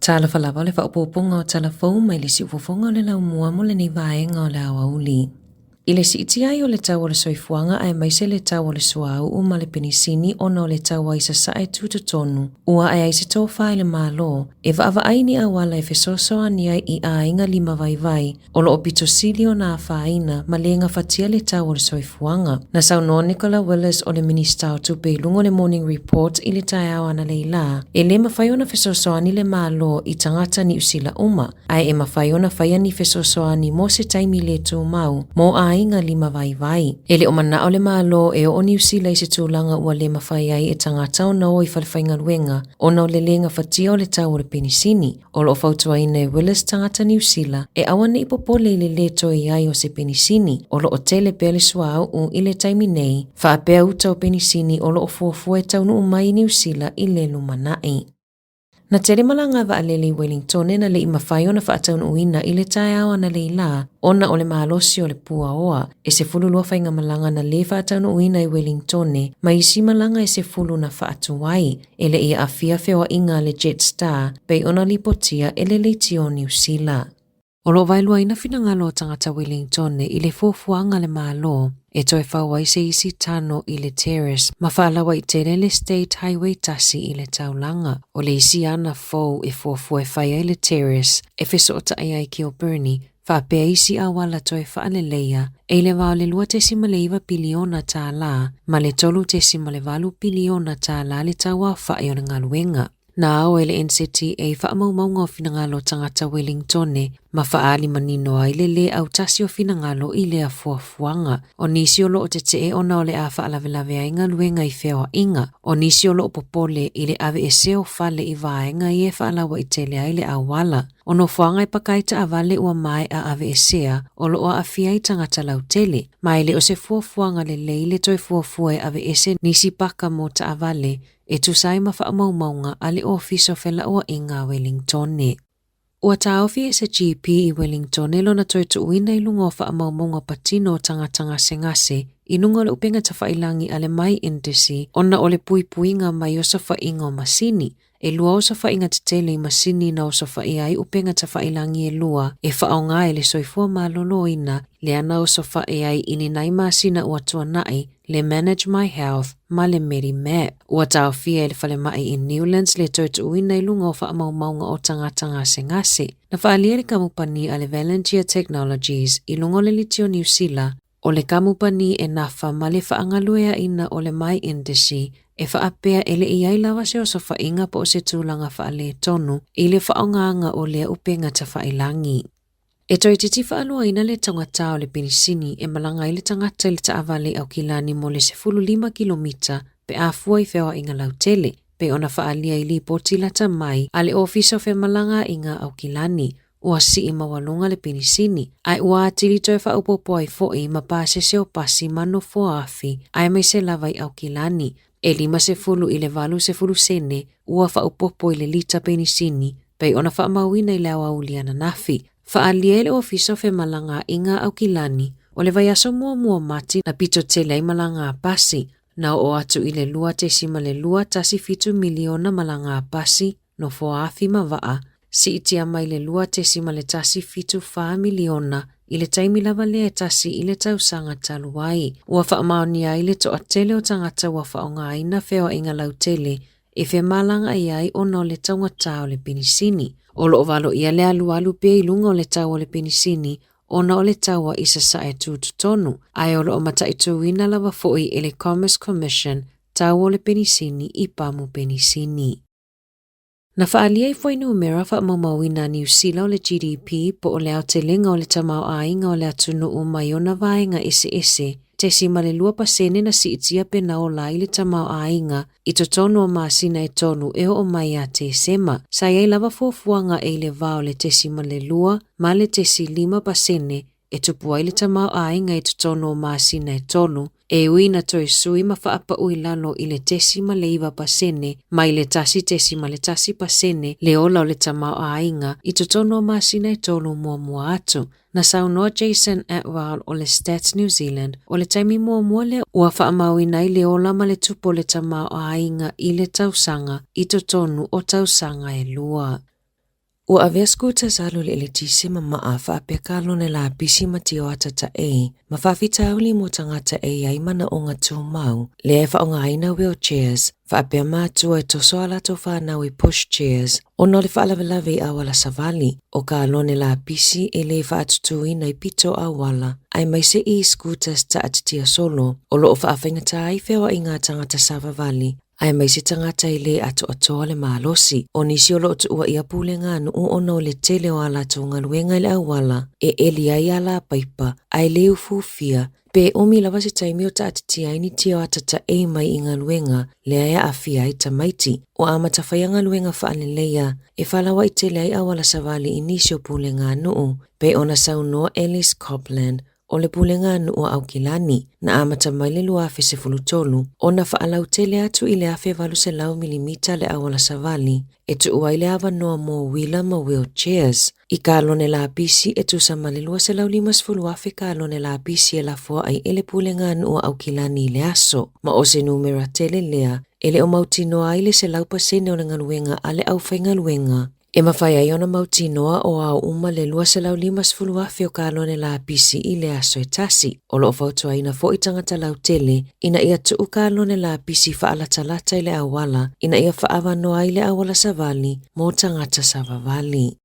Tala falava le whaupoponga o telefou mai le si ufofonga o le lau mua mo le ni vaenga o le awauli. I le si iti ai o le tau o le soifuanga ai maise le tau o le suau o ma le penisini ona o le tau ai sa sae tututonu. Ua ai se tō whai le mālo, e vaava aini awala e fesoso ania i a inga lima vai o lo opito sili o nā whaina ma le nga fatia le tau o le soifuanga. Na sau no Nicola Willis o le minista o tupe lungo le morning report i le tai au ana leila. E le mawhai ona fesoso ani le mālo i tangata ni usila uma. Ai e mawhai ona whai ani fesoso ani mo se taimi le tū mau, mo a inga lima vai. Ele o mana o le mālo e o ni usila i se tūlanga ua le mawhai ai e tangata o nao i whalewhainga luenga, o nao le lenga fatia o le tau o le penisini, o lo fautua ina e Willis tangata ni usila, e awane ipopole le le toi ai o se penisini, o lo o tele pele suau u ile taimi nei, whaapea uta o penisini o lo o fuafua e taunu umai ni usila i le lumanai. Na tere malanga wa alele Wellington na le imawhai ona whaataun uina i le tae awa na le ila, ona o le maalosi o le pua oa, e se fulu lua whainga malanga na le whaataun uina i Wellington, ma isi malanga e se fulu na whaatuai, ele ia afia fewa inga le Jetstar, pei ona lipotia ele le tio New Zealand. O lo vailua ina finangalo tangata Wellington i le fuafuanga le maalo, e toi whawai se isi tano i le terrace, ma whaalawa i tere le State Highway tasi i le taulanga, o le isi ana fau e fuafua e whaia i le terrace, e feso o tae ai ki o Bernie, whapea isi awala toi whaaleleia, e le wao le lua tesima le iwa piliona tā la, ma le tolu tesima le walu piliona tā la le tawa whae o le ngaluenga. Na au ele NCTA whaamaumaunga o finangalo tangata Wellington, ma whaali manino ai le au tasi o finangalo i le a fuafuanga. O nisi o loo te te o nao le a whaalavelave inga luenga i whea inga. O nisi o loo popole i le ave e seo whale i vaenga i e whaalawa i tele ai le awala. O no fuanga i pakaita a vale ua mai a ave e sea, o loo a awhia i tangata lau tele. Ma ele o se fuafuanga le leile toi fuafua e ave e se nisi paka mo ta a vale, e tu sai ma whaamaumaunga ale ofiso fela ua inga Wellington. Ua taofi e se GP i Wellington lo na toi tu uina i lungo whaamaumaunga patino tanga sengase, i nunga le upenga ta whailangi ale mai indisi, ona ole puipuinga mai o sa whainga masini. E lua o sa whainga te tele i masini na o sa whai ai upenga ta whailangi e lua, e whaonga e le soifua malolo ina, le ana o sa whai ai ini nai masina ua tuanai, le Manage My Health, ma le Medimap. Ua tau fia le whale mai i Newlands le toitu uina i lunga o whaamaumaunga o tanga sengase. Na whaalia le kamupani a le Valentia Technologies i lunga le litio New Zealand, o le kamupani e nafa ma le whaangaluea ina o le mai indisi, e whaapea ele iai lawa se o sa whainga po o se tūlanga whaale tonu, i le whaonganga o lea upenga ta whailangi. E toi titi whaalua ina le tangata o le penisini e malanga i le tangata le taavale au kilani mo le se 15 kilomita pe a fua i whewa inga lau tele, pe ona whaalia i li poti lata mai a le ofiso fe malanga inga au kilani, ua si i mawalunga le penisini, ai ua atili toi whaupopo ai foi ma pase se o pasi mano fua afi, ai mai se lava i au kilani, e 50 i le valu se fulu sene, ua whaupopo i le lita penisini, pe ona whaamawina i le awauliana nafi, whaalia i le ofiso fe malanga inga au kilani, o le vaiaso mua mati na pito tele ai malanga pasi, na o atu i le lua tesima le lua tasi fitu miliona malanga pasi, no fua afi mawaa, si itia mai le lua tesima le tasi fitu 5 miliona, i le taimi lava le tasi i le tausanga taluai. Ua whaamaoni ai le toa tele o tangata ua whaonga ai na whewa inga lau tele, e whe malanga ai o no le taungata o le penisini. O lo ovalo ia le alu pe i lunga o le tau o le penisini, ona o le taua isa sae tūtutonu. Ai o lo o mata i tuina lava foi e le Commerce Commission, tau o le penisini i pamu penisini. Na whaalia i foi numera whaamamawina New Zealand o le GDP po o le au te lenga o le tamau ainga o le atunu o maiona vaenga ese, te sima le 2% na si itia pena o la i le tamau ainga, i to tonu o maasina e tonu e o mai a te sema. Sa iei lava fuafuanga e le vao le te sima le 2, ma le te si 5%, e tupua i le tamau ainga i to tonu o maasina e tonu, e uina toi sui ma whaapa ui lalo i le tesima le 2%, ma i le tasi tesima le tasi pasene le ola o le tamau ainga i to tonu o maasina e tonu mua atu. Na saunoa Jason Atwell o le Stats New Zealand o le taimi mua le ua whaamawina i le ola ma le tupo le tamau ainga i le tausanga i to tonu o tausanga e lua. Ua avea skuta salu le tisi mamaa whaapeka lone la pisi matio atata ma whawhitauli mo tangata ai mana o ngā tūmau, le e whaonga aina wheelchairs, whaapea mātua e toso ala to whanau i push chairs, o no le whaalawelawe awala savali, o ka lone la pisi e le whaatutuina i pito awala, ai mai se I scooters ta atitia solo, o loo whaawhaingata ai whewa I ngā tangata savavali, ai mai se tangata I le atoa le malosi, o nisi o loo tu ua ia pule ngā nu ono le tele o ala tō ngaluenga I le awala, e eli ai ala paipa, ai le ufufia, pe omi lawa se taimi o taatiti ai ni tio atata mai I ngaluenga, le aia afia I tamaiti, o amata whai ngaluenga whaaleleia, e whalawa I tele ai awala savali I nisi o pule ngā nuu, pe ona saunoa Ellis Copland, o le pulenga nu o Aukilani, na amata mai le luafe se fulutolu, o na whaalau tele atu I le afe valu se lau milimita le awala savali, e tu ua I le awa noa mo wheeler ma wheelchairs. I ka lone la pisi e tu sa malilua se lau limas fuluafe ka lone la pisi e la fua ai ele pulenga nu o Aukilani le aso, ma o se numera tele lea, ele o mautinoa ai le se lau pasene o le ngaluenga ale au whai ngaluenga. E mawhai ai ona mautinoa o au uma le lua se lau limas fuluafe o ka lone la pisi I le aso e tasi. O loo fautua ina fo I tangata lau tele, ina ia tuu ka lone la pisi whaalatalata I le awala, ina ia whaawanoa I le awala savali, mo tangata savavali.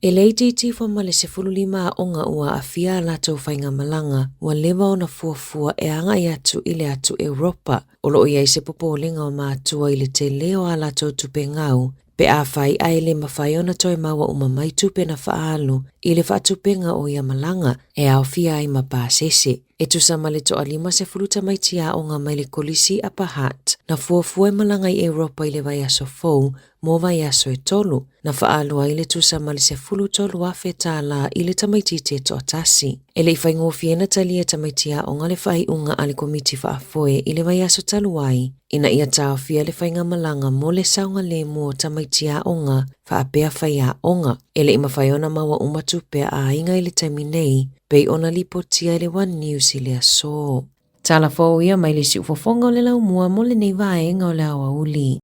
E leiti iti wha le se fululima a onga ua a fia lato whainga malanga, ua lewa ona fuafua e anga I atu I le atu Europa, o loo iai se popolinga o maatua I le te leo a lato tupe ngau, pe a whai ai le mawhai ona toi maua umamai tupe na whaalu, I le whaatupenga o ia malanga, e au fia ai mapasese. E tu sama le toa lima se fuluta mai tia o ngā mai le kolisi a pahat, na fuafua malanga I Europa I le vai aso fau, mo vai aso e tolu, na whaalu ai le tu sama le se fulu tolu afe tā la I le tamaitite to tasi. E le I ngofiena talia tamaitia o ngā le whai unga ale komiti whaafoe I le vai aso talu ai, ina ia tau fia le whainga malanga mo le saunga le mua tamaitia o ngā whaapea whai a onga, e le ima whaiona maua umatupea a inga I le taiminei, pei ona lipotia I le One News I le aso. Tala fō ia mai le si ufofonga o le lau mua mo le nei vaenga o le awa uli.